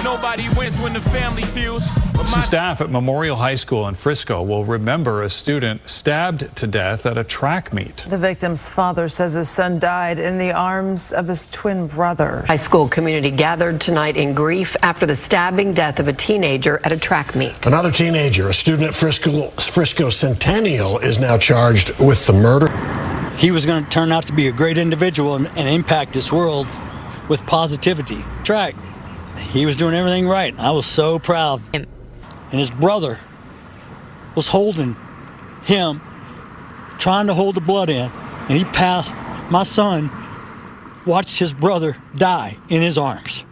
Nobody wins when the family feels. Some staff at Memorial High School in Frisco will remember a student stabbed to death at a track meet. The victim's father says his son died in the arms of his twin brother. High school community gathered tonight in grief after the stabbing death of a teenager at a track meet. Another teenager, a student at Frisco Centennial, is now charged with the murder. He was going to turn out to be a great individual and impact this world with positivity. Track, he was doing everything right. I was so proud. And his brother was holding him, trying to hold the blood in, and he passed. My son watched his brother die in his arms.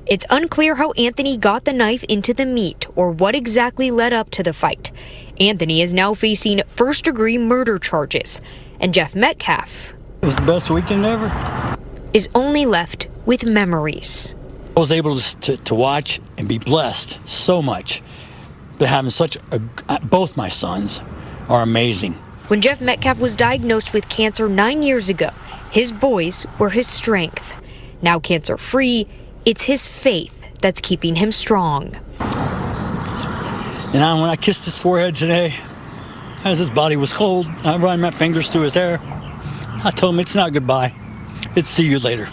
It's unclear how Anthony got the knife into the meat or what exactly led up to the fight. Anthony is now facing first-degree murder charges, and Jeff Metcalf It was the best weekend ever. Is only left with memories. I was able to watch and be blessed so much. But having both my sons are amazing. When Jeff Metcalf was diagnosed with cancer 9 years ago, his boys were his strength. Now cancer-free, it's his faith that's keeping him strong. And when I kissed his forehead today, as his body was cold, I ran my fingers through his hair. I told him it's not goodbye. It's see you later.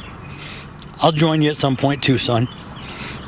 I'll join you at some point too, son.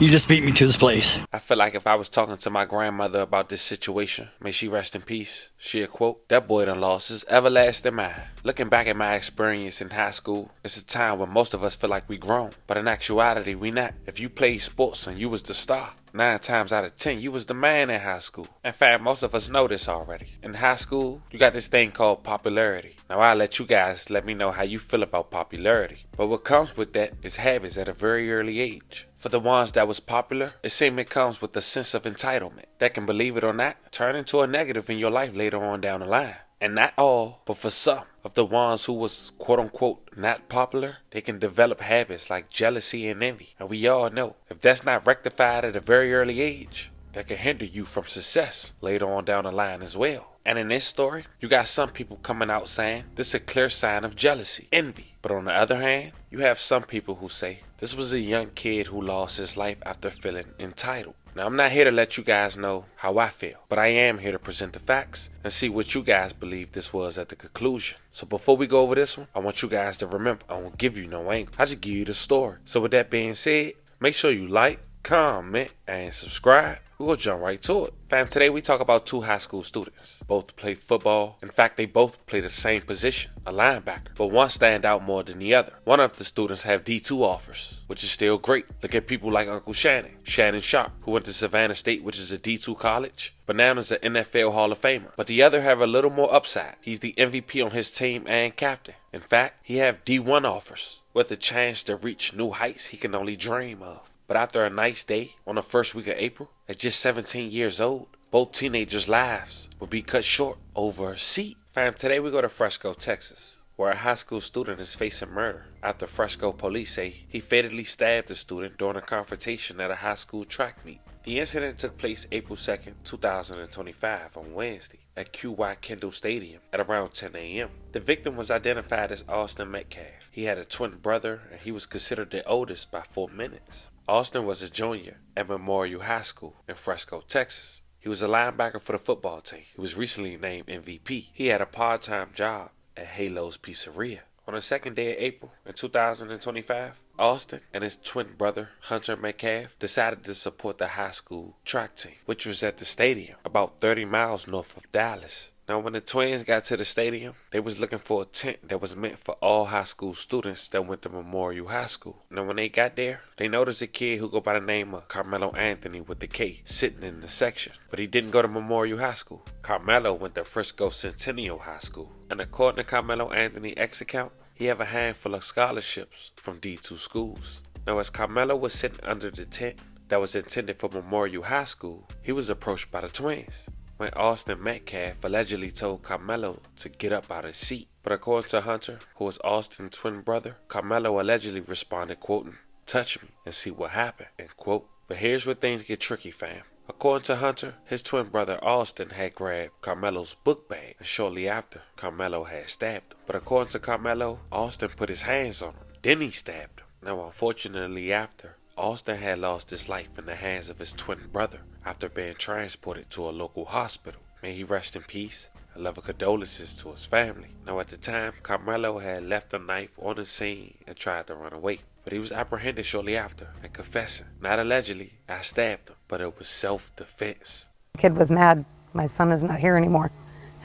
You just beat me to this place. I feel like if I was talking to my grandmother about this situation, may she rest in peace, she'd quote, "That boy done lost his everlasting mind." Looking back at my experience in high school, it's a time when most of us feel like we grown, but in actuality, we not. If you played sports and you was the star, 9 times out of 10, you was the man in high school. In fact, most of us know this already. In high school, you got this thing called popularity. Now, I'll let you guys let me know how you feel about popularity. But what comes with that is habits at a very early age. For the ones that was popular, it seems it comes with a sense of entitlement that can, believe it or not, turn into a negative in your life later on down the line. And not all, but for some of the ones who was quote-unquote not popular, they can develop habits like jealousy and envy. And we all know, if that's not rectified at a very early age, that can hinder you from success later on down the line as well. And in this story, you got some people coming out saying this is a clear sign of jealousy, envy. But on the other hand, you have some people who say this was a young kid who lost his life after feeling entitled. Now, I'm not here to let you guys know how I feel, but I am here to present the facts and see what you guys believe this was at the conclusion. So before we go over this one, I want you guys to remember, I won't give you no angle. I just give you the story. So with that being said, make sure you like, comment, and subscribe. We're going to jump right to it. Fam, today we talk about 2 high school students. Both play football. In fact, they both play the same position, a linebacker. But one stand out more than the other. One of the students have D2 offers, which is still great. Look at people like Uncle Shannon Sharp, who went to Savannah State, which is a D2 college, but now is an NFL Hall of Famer. But the other have a little more upside. He's the MVP on his team and captain. In fact, he have D1 offers with the chance to reach new heights he can only dream of. But after a nice day on the first week of April, at just 17 years old, both teenagers' lives will be cut short over a seat. Fam, today we go to Frisco, Texas, where a high school student is facing murder after Frisco police say he fatally stabbed a student during a confrontation at a high school track meet. The incident took place April 2nd, 2025 on Wednesday at QY Kendall Stadium at around 10 a.m. The victim was identified as Austin Metcalf. He had a twin brother and he was considered the oldest by 4 minutes. Austin was a junior at Memorial High School in Frisco, Texas. He was a linebacker for the football team. He was recently named MVP. He had a part-time job at Halo's Pizzeria. On the second day of April in 2025, Austin and his twin brother, Hunter Metcalf, decided to support the high school track team, which was at the stadium about 30 miles north of Dallas. Now, when the twins got to the stadium, they was looking for a tent that was meant for all high school students that went to Memorial High School. Now, when they got there, they noticed a kid who go by the name of Carmelo Anthony with the K sitting in the section. But he didn't go to Memorial High School. Carmelo went to Frisco Centennial High School. And according to Carmelo Anthony's X account, he have a handful of scholarships from D2 schools. Now, as Carmelo was sitting under the tent that was intended for Memorial High School, he was approached by the twins when Austin Metcalf allegedly told Carmelo to get up out of his seat. But according to Hunter, who was Austin's twin brother, Carmelo allegedly responded, quoting, "Touch me and see what happened," end quote. But here's where things get tricky, fam. According to Hunter, his twin brother Austin had grabbed Carmelo's book bag, and shortly after, Carmelo had stabbed him. But according to Carmelo, Austin put his hands on him. Then he stabbed him. Now, unfortunately, after Austin had lost his life in the hands of his twin brother after being transported to a local hospital. May he rest in peace. I love our condolences to his family. Now at the time, Carmelo had left the knife on the scene and tried to run away. But he was apprehended shortly after and confessing, not allegedly, I stabbed him, but it was self-defense. The kid was mad. My son is not here anymore,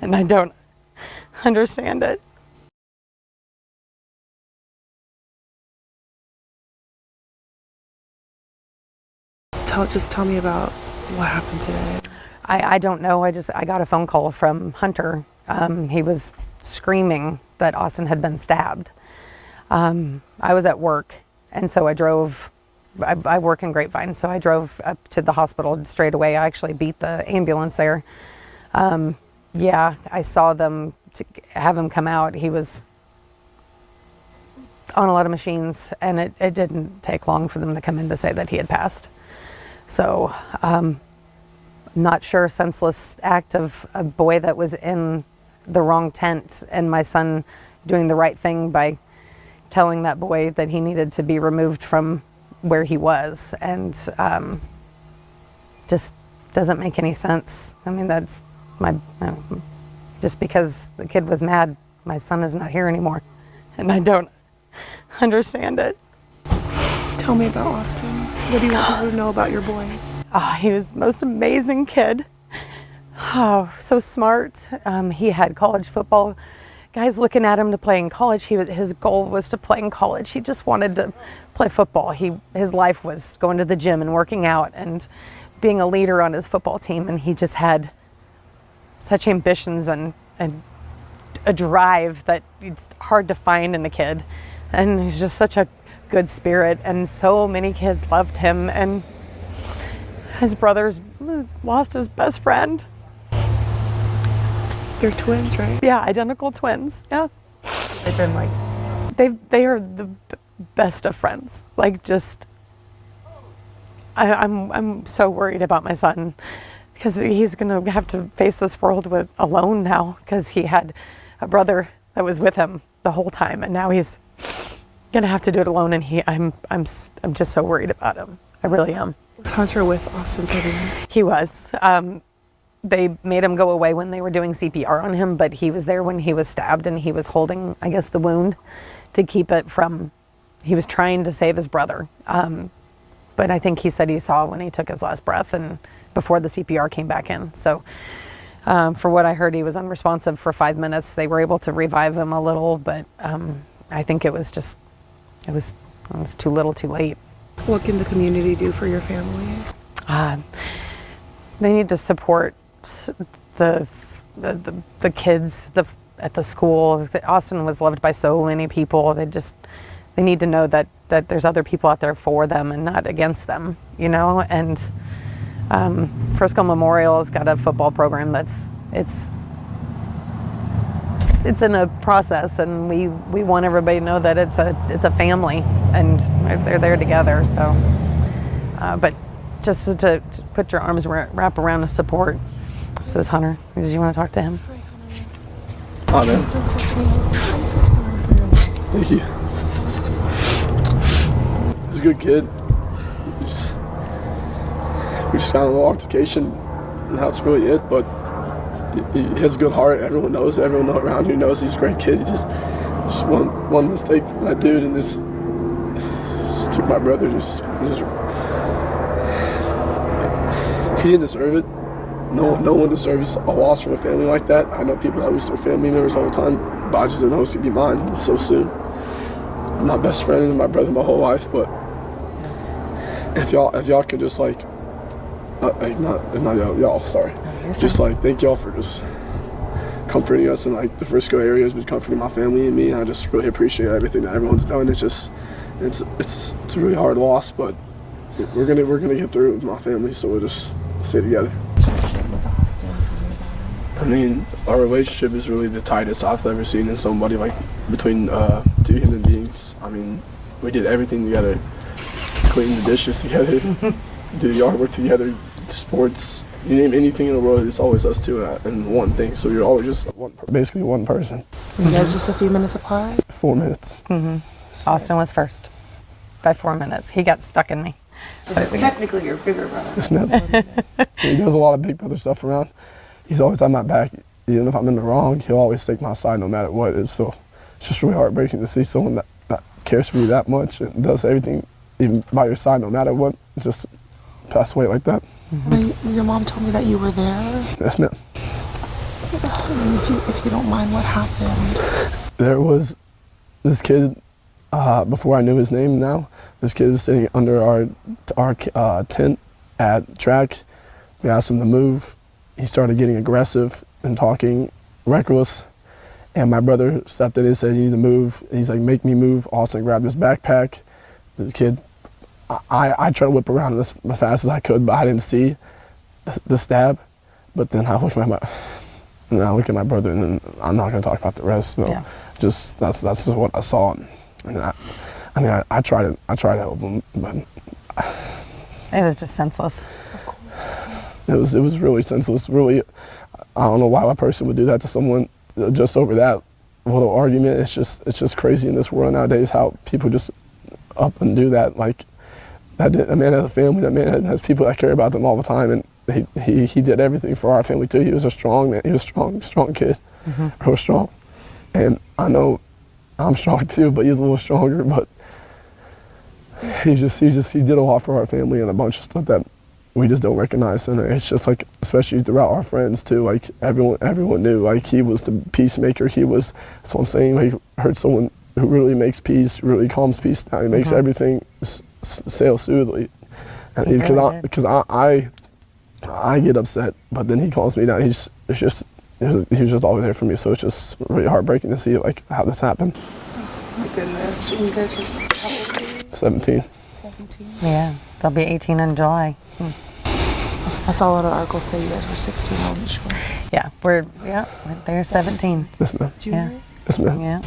and I don't understand it. Just tell me about what happened today. I don't know. I got a phone call from Hunter. He was screaming that Austin had been stabbed. I was at work, and so I drove. I work in Grapevine, so I drove up to the hospital straight away. I actually beat the ambulance there. Yeah, I saw them have him come out. He was on a lot of machines, and it didn't take long for them to come in to say that he had passed. So, not sure, senseless act of a boy that was in the wrong tent, and my son doing the right thing by telling that boy that he needed to be removed from where he was, and just doesn't make any sense. I mean, that's just because the kid was mad, my son is not here anymore, and I don't understand it. Tell me about Austin. What do you want people to know about your boy? Oh, he was the most amazing kid. Oh, so smart. He had college football guys looking at him to play in college. His goal was to play in college. He just wanted to play football. His life was going to the gym and working out and being a leader on his football team. And he just had such ambitions and a drive that it's hard to find in a kid. And he's just such a good spirit, and so many kids loved him, and his brother's lost his best friend. They're twins, right? Yeah, identical twins. Yeah. They've been like... They are the best of friends. Like, just... I'm so worried about my son, because he's going to have to face this world alone now, because he had a brother that was with him the whole time, and now he's gonna have to do it alone, and I'm just so worried about him. I really am. Was Hunter with Austin today? He was. They made him go away when they were doing CPR on him, but he was there when he was stabbed, and he was holding, I guess, the wound to keep it from. He was trying to save his brother, but I think he said he saw when he took his last breath, and before the CPR came back in. So, for what I heard, he was unresponsive for 5 minutes. They were able to revive him a little, but I think it was just. It was too little, too late. What can the community do for your family? They need to support the kids at the school. Austin was loved by so many people. They need to know that there's other people out there for them and not against them, you know. And Frisco Memorial has got a football program it's in a process, and we want everybody to know that it's a family, and they're there together. So, but just to put your arms wrap around the support. This is Hunter. Did you want to talk to him? Hunter. I'm so sorry for your loss. Thank you. I'm so sorry. He's a good kid. We just got a little altercation, and that's really it. But he has a good heart. Everyone around here knows he's a great kid. He just one mistake from that dude, and just took my brother. He didn't deserve it. No one deserves a loss from a family like that. I know people that lose their family members all the time, but I just didn't know it was gonna be mine so soon. I'm my best friend and my brother my whole life, but if y'all could just not y'all, sorry. Just thank y'all for just comforting us, and the Frisco area has been comforting my family and me, and I just really appreciate everything that everyone's done. It's a really hard loss, but we're gonna get through it with my family, so we'll just stay together. I mean, our relationship is really the tightest I've ever seen in somebody, between two human beings. I mean, we did everything together, clean the dishes together, do the artwork together, sports, you name anything in the world, it's always us two and one thing. So you're always just basically one person. You guys just a few minutes apart? 4 minutes. Mm-hmm. Austin was first by 4 minutes. He got stuck in me. So technically your bigger brother. Yes, ma'am. He does a lot of big brother stuff around. He's always on my back. Even if I'm in the wrong, he'll always take my side no matter what. It's just really heartbreaking to see someone that cares for you that much and does everything even by your side no matter what, just pass away like that. Your mom told me that you were there. Yes, ma'am. If you don't mind, what happened? There was this kid, before I knew his name now, this kid was sitting under our tent at track. We asked him to move. He started getting aggressive and talking reckless. And my brother stepped in and said, "You need to move." He's like, "Make me move." Austin grabbed his backpack. The kid, I tried to whip around as fast as I could, but I didn't see the stab. But then I look at my brother, and then I'm not going to talk about the rest. So Yeah. just that's just what I saw. And I tried to help him, but It was just senseless. it was really senseless. Really, I don't know why a person would do that to someone just over that little argument. It's just crazy in this world nowadays how people just up and do that. Like that man has a family. That man has people that care about them all the time, and he did everything for our family too. He was a strong man. He was a strong kid. Real strong. And I know I'm strong too, but he's a little stronger. But he did a lot for our family and a bunch of stuff that we just don't recognize. And it's just like, especially throughout our friends too, like everyone knew, like he was the peacemaker. That's what I'm saying. Like, I heard someone who really makes peace, really calms peace down. He makes everything sail smoothly. And because I get upset, but then he calms me down. He was just always there for me. So it's just really heartbreaking to see like how this happened. Oh my goodness. And you guys are how old? 17. 17. Yeah, they'll be 18 in July. I saw a lot of articles say you guys were 16. I wasn't sure. Yeah, they're 17. Yes, ma'am. Junior? Yeah. Yes, ma'am. Yeah,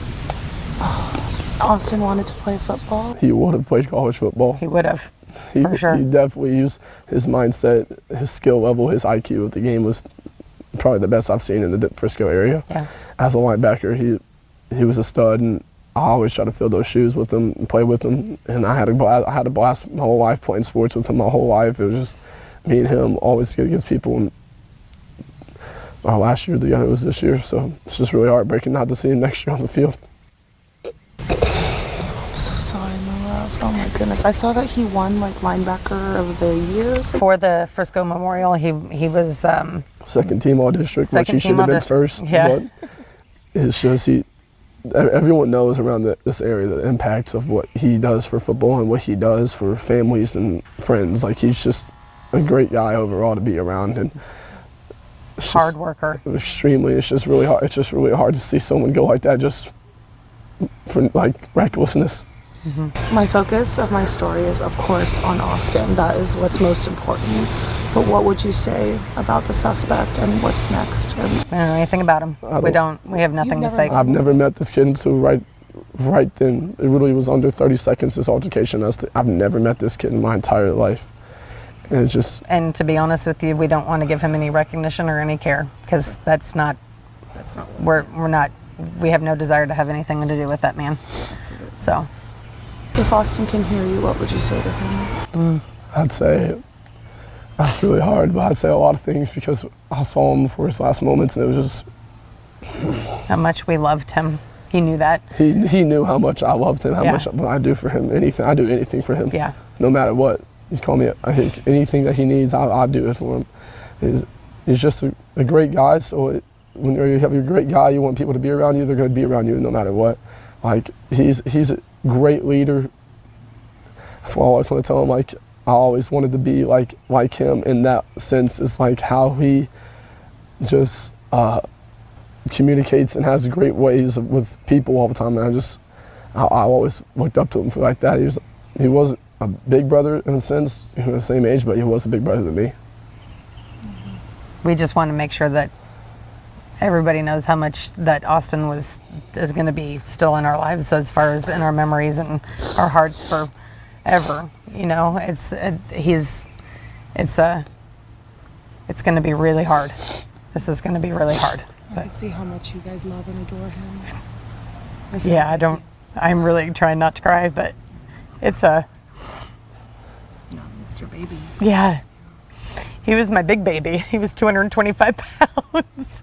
Austin wanted to play football. He would have played college football. he would have. He, For sure. He definitely used his mindset, his skill level, his IQ of the game was probably the best I've seen in the Frisco area. Yeah. As a linebacker, he was a stud, and I always try to fill those shoes with him and play with him. And I had a blast my whole life playing sports with him my whole life. It was just me and him always good against people. And our last year together was this year, so it's just really heartbreaking not to see him next year on the field. So sorry, my love. Oh my goodness. I saw that he won like linebacker of the year. For the Frisco Memorial, he was Second team all district, which he should have been first. Yeah. But it's just everyone knows around this area the impacts of what he does for football and what he does for families and friends. Like, he's just a great guy overall to be around, and hard worker. Extremely. It's just really hard. It's just really hard to see someone go like that just for like recklessness. My focus of my story is, of course, on Austin. That is what's most important. But what would you say about the suspect and what's next? We don't know anything about him. We have nothing to say. I've never met this kid until right then. It really was under 30 seconds, this altercation. I've never met this kid in my entire life. And it's just... And to be honest with you, we don't want to give him any recognition or any care, because we have no desire to have anything to do with that man. So. If Austin can hear you, what would you say to him? I'd say, that's really hard, but I'd say a lot of things because I saw him before his last moments, and it was just... How much we loved him. He knew that. He knew how much I loved him, how much I do for him. I do anything for him. Yeah. No matter what. He's called me, I think anything that he needs, I'll do it for him. He's just a great guy, so when you have a great guy, you want people to be around you, they're going to be around you no matter what. Like, he's a great leader. That's why I always want to tell him, like, I always wanted to be like him in that sense. It's like how he just communicates and has great ways with people all the time. And I always looked up to him for like that. He wasn't a big brother in a sense. He was the same age, but he was a big brother to me. We just want to make sure that everybody knows how much that Austin is going to be still in our lives, as far as in our memories and our hearts forever. You know, it's going to be really hard. This is going to be really hard. I can see how much you guys love and adore him. Yeah, I'm really trying not to cry, but it's was your baby. Yeah. He was my big baby. He was 225 pounds.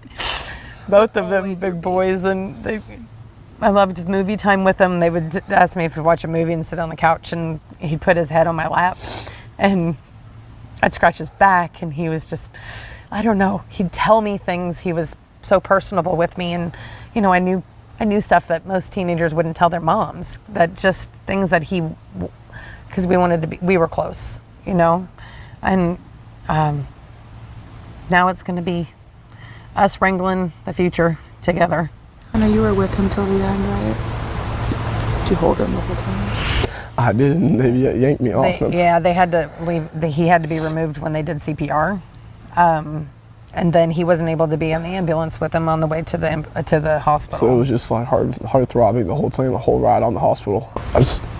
Both of them big boys, and I loved movie time with them. They would ask me if we'd watch a movie and sit on the couch, and he'd put his head on my lap, and I'd scratch his back, and he was just, I don't know, he'd tell me things. He was so personable with me, and you know, I knew stuff that most teenagers wouldn't tell their moms, that just things that because we were close, you know, and now it's going to be us wrangling the future together. I know you were with him till the end, right? Did you hold him the whole time? I did, and they yanked me off him. Yeah, they had to leave. He had to be removed when they did CPR. And then he wasn't able to be in the ambulance with him on the way to the hospital. So it was just like hard throbbing the whole time, the whole ride on the hospital.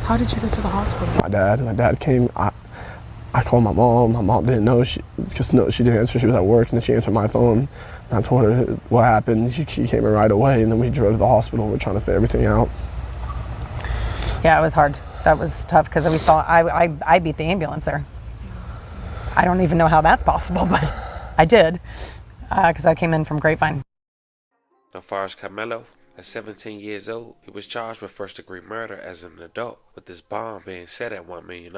How did you get to the hospital? My dad came. I called my mom. My mom didn't know. She didn't answer. She was at work, and then she answered my phone. And I told her what happened. She came in right away, and then we drove to the hospital. We're trying to figure everything out. Yeah, it was hard. That was tough because I beat the ambulance there. I don't even know how that's possible, but I did because I came in from Grapevine. As far as Carmelo, at 17 years old, he was charged with first-degree murder as an adult, with his bond being set at $1 million.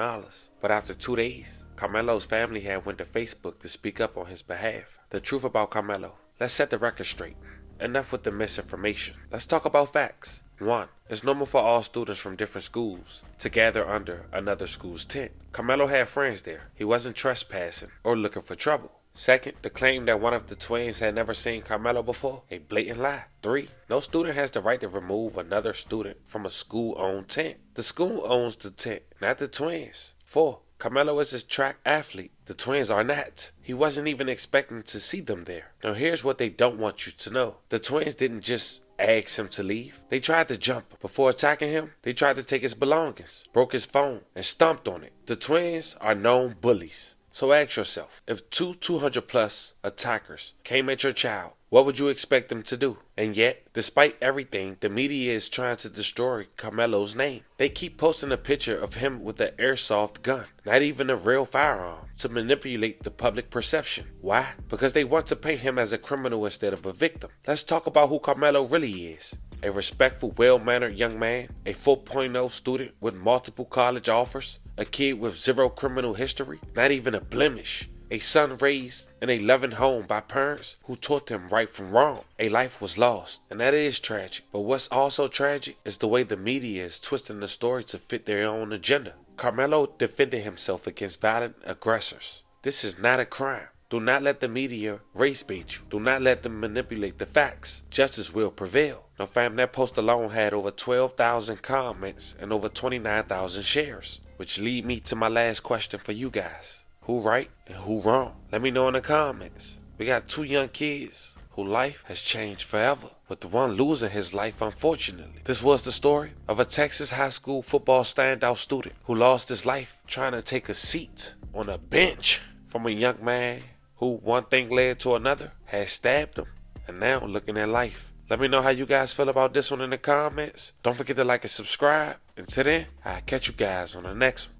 But after 2 days, Carmelo's family had went to Facebook to speak up on his behalf. The truth about Carmelo. Let's set the record straight. Enough with the misinformation. Let's talk about facts. 1. It's normal for all students from different schools to gather under another school's tent. Carmelo had friends there. He wasn't trespassing or looking for trouble. 2nd, the claim that one of the twins had never seen Carmelo before, a blatant lie. 3, no student has the right to remove another student from a school-owned tent. The school owns the tent, not the twins. 4, Carmelo is a track athlete. The twins are not. He wasn't even expecting to see them there. Now here's what they don't want you to know. The twins didn't just ask him to leave. They tried to jump. Before attacking him, they tried to take his belongings, broke his phone, and stomped on it. The twins are known bullies. So ask yourself, if 200-plus attackers came at your child, what would you expect them to do? And yet, despite everything, the media is trying to destroy Carmelo's name. They keep posting a picture of him with an airsoft gun, not even a real firearm, to manipulate the public perception. Why? Because they want to paint him as a criminal instead of a victim. Let's talk about who Carmelo really is. A respectful, well-mannered young man, a 4.0 student with multiple college offers, a kid with 0 criminal history, not even a blemish, a son raised in a loving home by parents who taught him right from wrong. A life was lost, and that is tragic. But what's also tragic is the way the media is twisting the story to fit their own agenda. Carmelo defended himself against violent aggressors. This is not a crime. Do not let the media race bait you. Do not let them manipulate the facts. Justice will prevail. Now fam, that post alone had over 12,000 comments and over 29,000 shares. Which lead me to my last question for you guys. Who right and who wrong? Let me know in the comments. We got 2 young kids whose life has changed forever, with the one losing his life unfortunately. This was the story of a Texas high school football standout student who lost his life trying to take a seat on a bench from a young man who, one thing led to another, had stabbed him, and now looking at life. Let me know how you guys feel about this one in the comments. Don't forget to like and subscribe. Until then, I'll catch you guys on the next one.